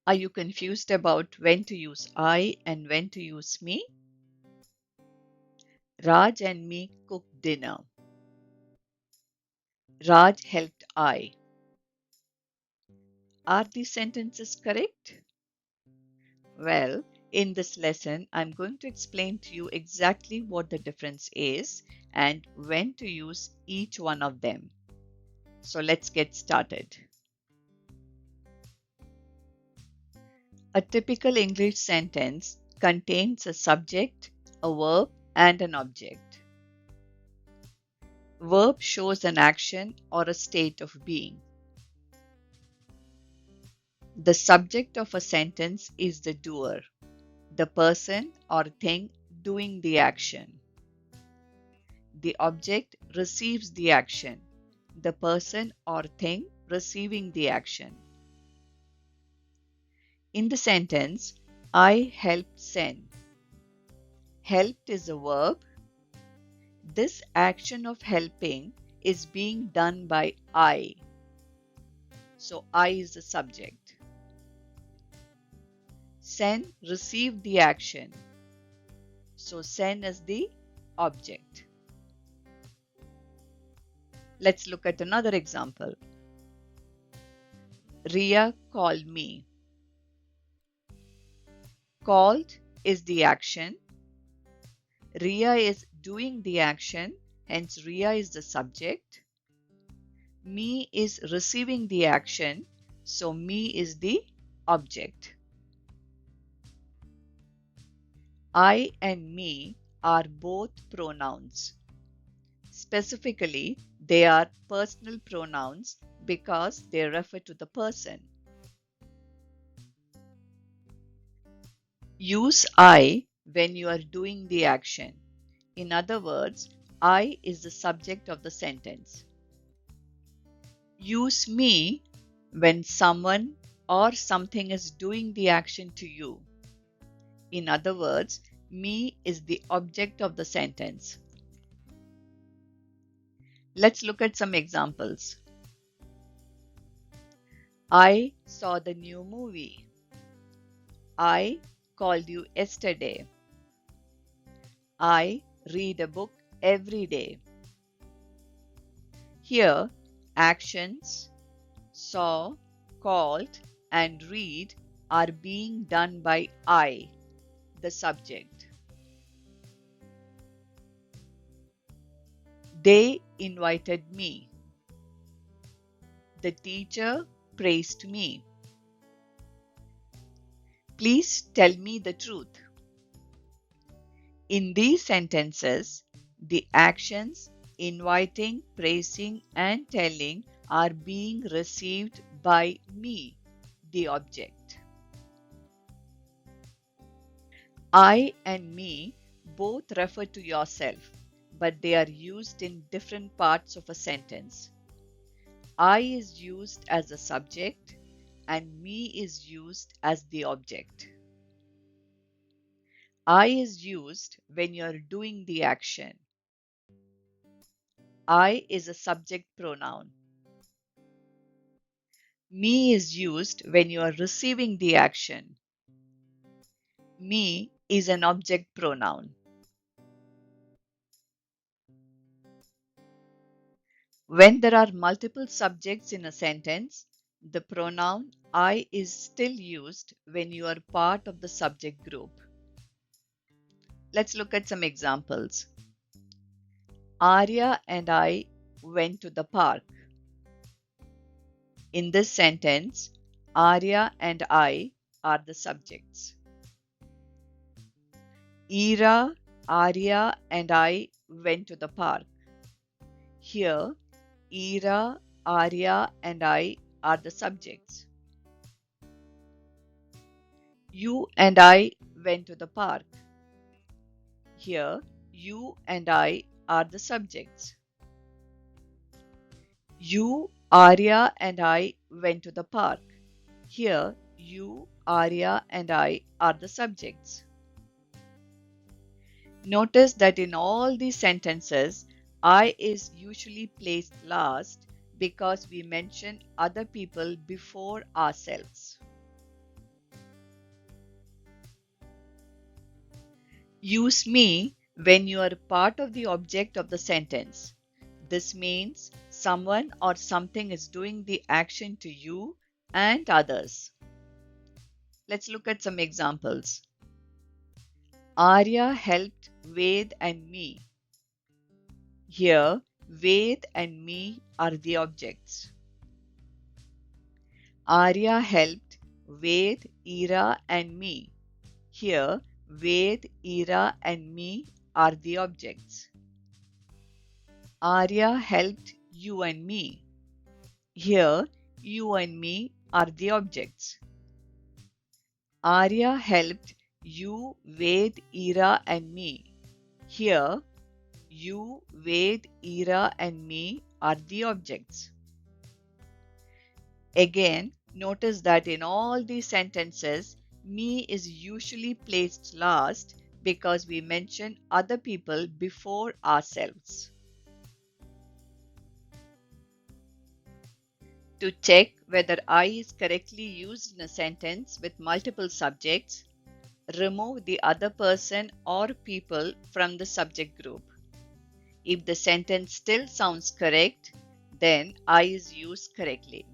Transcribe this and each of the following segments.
Are you confused about when to use I and when to use me? Raj and me cooked dinner. Raj helped I. Are these sentences correct? Well, in this lesson, I'm going to explain to you exactly what the difference is and when to use each one of them. So let's get started. A typical English sentence contains a subject, a verb, and an object. Verb shows an action or a state of being. The subject of a sentence is the doer, the person or thing doing the action. The object receives the action, the person or thing receiving the action. In the sentence, I helped Sen. Helped is a verb. This action of helping is being done by I. So I is the subject. Sen received the action. So Sen is the object. Let's look at another example. Ria called me. Called is the action. Ria is doing the action, hence Ria is the subject. Me is receiving the action, so me is the object. I and me are both pronouns. Specifically, they are personal pronouns because they refer to the person. Use I when you are doing the action. In other words, I is the subject of the sentence. Use me when someone or something is doing the action to you. In other words, me is the object of the sentence. Let's look at some examples. I saw the new movie. I called you yesterday. I read a book every day. Here, actions, saw, called, and read are being done by I, the subject. They invited me. The teacher praised me. Please tell me the truth. In these sentences, the actions inviting, praising, and telling are being received by me, the object. I and me both refer to yourself, but they are used in different parts of a sentence. I is used as a subject and me is used as the object. I is used when you are doing the action. I is a subject pronoun. Me is used when you are receiving the action. Me is an object pronoun. When there are multiple subjects in a sentence, the pronoun I is still used when you are part of the subject group. Let's look at some examples. Arya and I went to the park. In this sentence, Arya and I are the subjects. Ira, Arya, and I went to the park. Here, Ira, Arya, and I are the subjects. You and I went to the park. Here, you and I are the subjects. You, Arya, and I went to the park. Here, you, Arya, and I are the subjects. Notice that in all these sentences, I is usually placed last because we mention other people before ourselves. Use me when you are part of the object of the sentence. This means someone or something is doing the action to you and others. Let's look at some examples. Arya helped Ved and me. Here, Ved and me are the objects. Arya helped Ved, Ira and me. Here, Ved, Ira and me are the objects. Arya helped you and me. Here, you and me are the objects. Arya helped you, Ved, Ira and me. Here, you, Ved, Ira and me are the objects. Again, notice that in all these sentences, me is usually placed last because we mention other people before ourselves. To check whether I is correctly used in a sentence with multiple subjects, remove the other person or people from the subject group. If the sentence still sounds correct, then I is used correctly.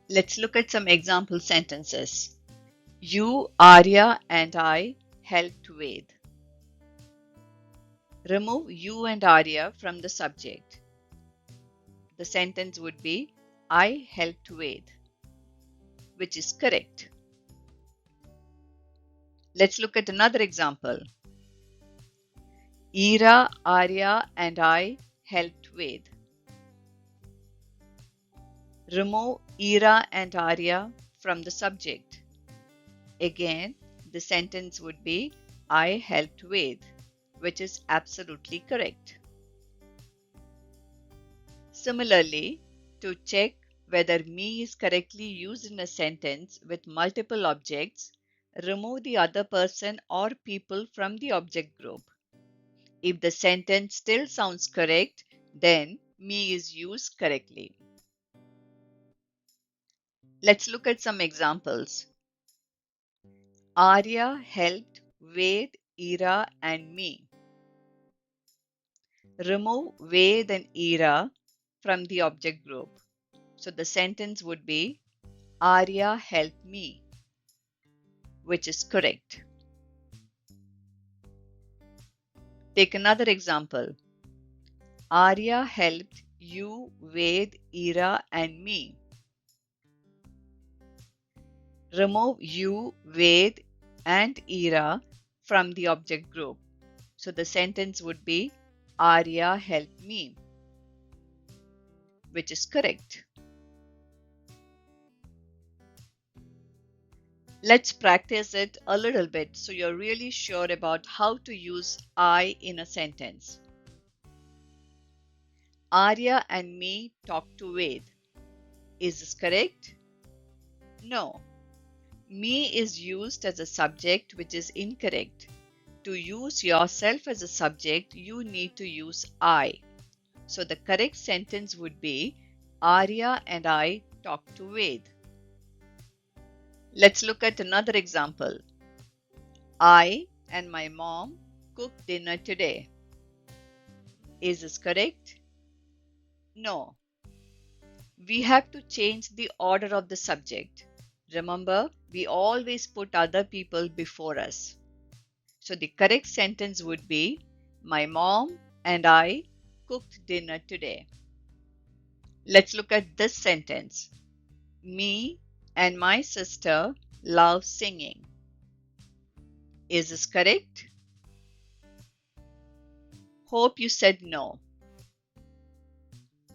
Let's look at some example sentences. You, Arya, and I helped Ved. Remove you and Arya from the subject. The sentence would be I helped Ved, which is correct. Let's look at another example. Ira, Arya, and I helped Ved. Remove Ira and Arya from the subject. Again, the sentence would be I helped Ved, which is absolutely correct. Similarly, to check whether me is correctly used in a sentence with multiple objects, remove the other person or people from the object group. If the sentence still sounds correct, then me is used correctly. Let's look at some examples. Arya helped Ved, Ira, and me. Remove Ved and Ira from the object group. So the sentence would be Arya helped me, which is correct. Take another example. Arya helped you, Ved, Ira, and me. Remove you, Ved, and Ira from the object group. So the sentence would be Arya helped me, which is correct. Let's practice it a little bit so you're really sure about how to use I in a sentence. Arya and me talked to Ved. Is this correct? No. Me is used as a subject, which is incorrect. To use yourself as a subject, you need to use I. So the correct sentence would be Arya and I talked to Ved. Let's look at another example. I and my mom cooked dinner today. Is this correct? No. We have to change the order of the subject. Remember, we always put other people before us. So the correct sentence would be my mom and I cooked dinner today. Let's look at this sentence. Me and my sister love singing. Is this correct? Hope you said no.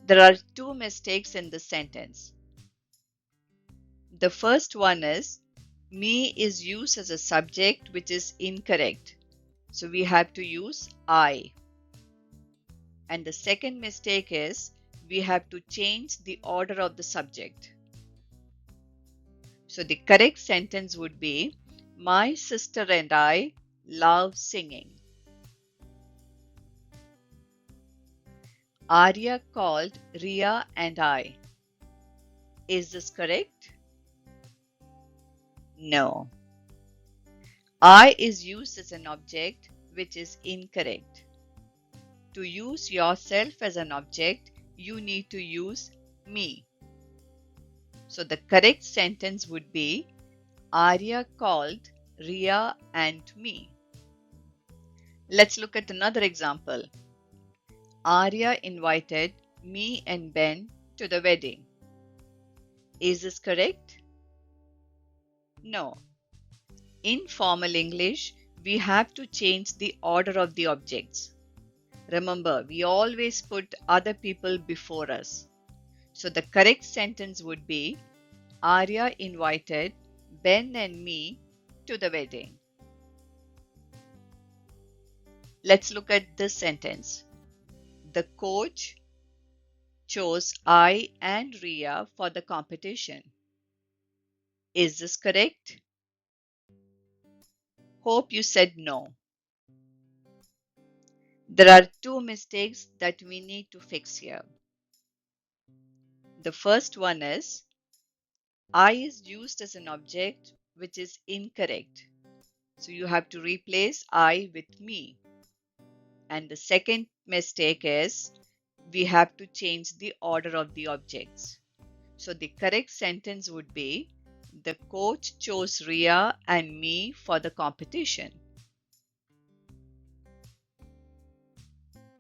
There are two mistakes in this sentence. The first one is me is used as a subject, which is incorrect. So we have to use I. And the second mistake is we have to change the order of the subject. So the correct sentence would be my sister and I love singing. Arya called Ria and I. Is this correct? No. I is used as an object, which is incorrect. To use yourself as an object, you need to use me. So the correct sentence would be Arya called Ria and me. Let's look at another example. Arya invited me and Ben to the wedding. Is this correct? No. In formal English, we have to change the order of the objects. Remember, we always put other people before us. So the correct sentence would be Arya invited Ben and me to the wedding. Let's look at this sentence. The coach chose I and Ria for the competition. Is this correct? Hope you said no. There are two mistakes that we need to fix here. The first one is I is used as an object, which is incorrect. So you have to replace I with me. And the second mistake is we have to change the order of the objects. So the correct sentence would be the coach chose Ria and me for the competition.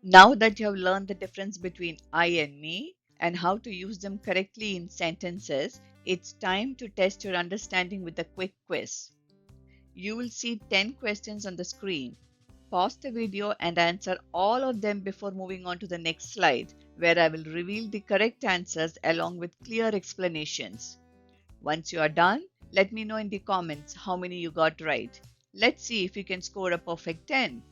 Now that you have learned the difference between I and me and how to use them correctly in sentences, it's time to test your understanding with a quick quiz. You will see 10 questions on the screen. Pause the video and answer all of them before moving on to the next slide, where I will reveal the correct answers along with clear explanations. Once you are done, let me know in the comments how many you got right. Let's see if you can score a perfect 10.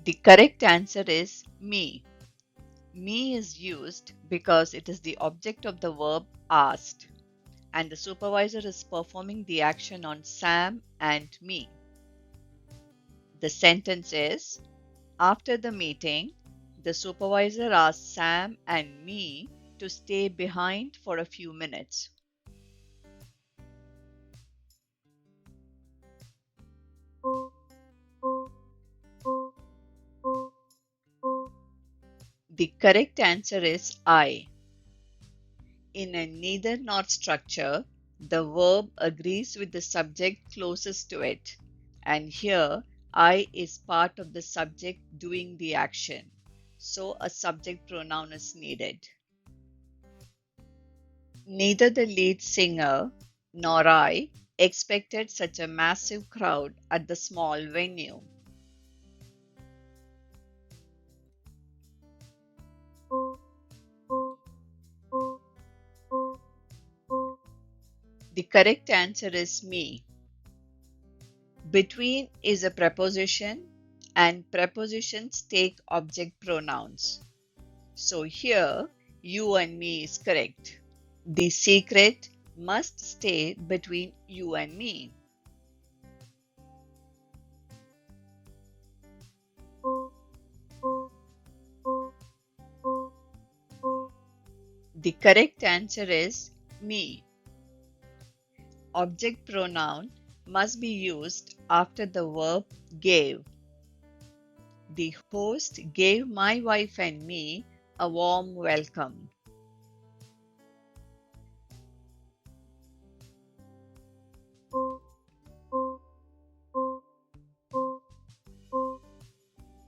The correct answer is me. Me is used because it is the object of the verb asked, and the supervisor is performing the action on Sam and me. The sentence is after the meeting, the supervisor asked Sam and me to stay behind for a few minutes. The correct answer is I. In a neither nor structure, the verb agrees with the subject closest to it, and here I is part of the subject doing the action, so a subject pronoun is needed. Neither the lead singer nor I expected such a massive crowd at the small venue. The correct answer is me. Between is a preposition and prepositions take object pronouns. So here, you and me is correct. The secret must stay between you and me. The correct answer is me. Object pronoun must be used after the verb gave. The host gave my wife and me a warm welcome.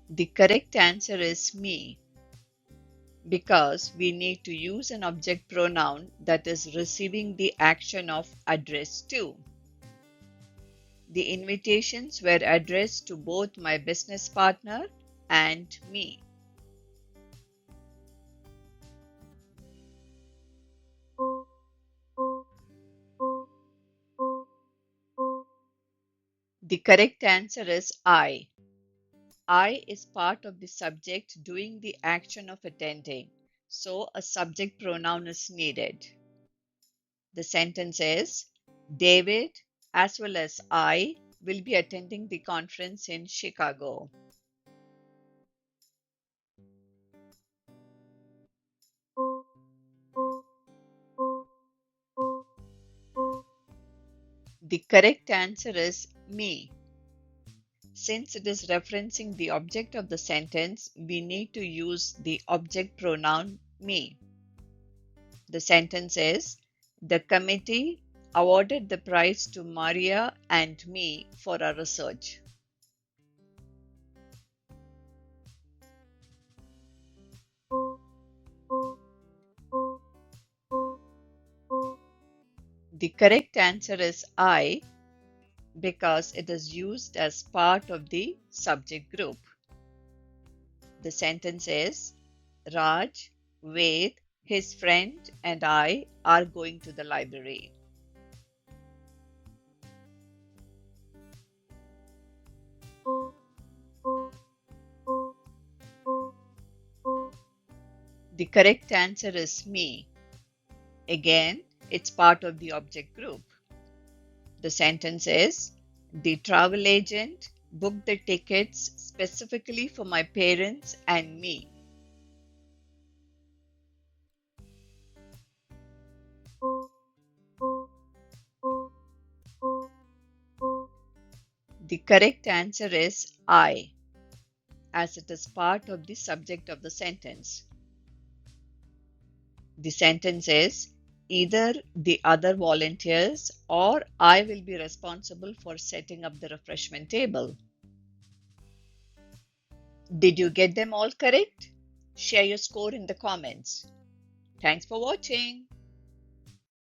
The correct answer is me because we need to use an object pronoun that is receiving the action of address to. The invitations were addressed to both my business partner and me. The correct answer is I. I is part of the subject doing the action of attending, so a subject pronoun is needed. The sentence is David as well as I will be attending the conference in Chicago. The correct answer is me. Since it is referencing the object of the sentence, we need to use the object pronoun me. The sentence is, the committee awarded the prize to Maria and me for our research. The correct answer is I, because it is used as part of the subject group. The sentence is, Raj, Ved, his friend, and I are going to the library. The correct answer is me. Again, it's part of the object group. The sentence is, the travel agent booked the tickets specifically for my parents and me. The correct answer is I, as it is part of the subject of the sentence. The sentence is, either the other volunteers or I will be responsible for setting up the refreshment table. Did you get them all correct? Share your score in the comments. Thanks for watching.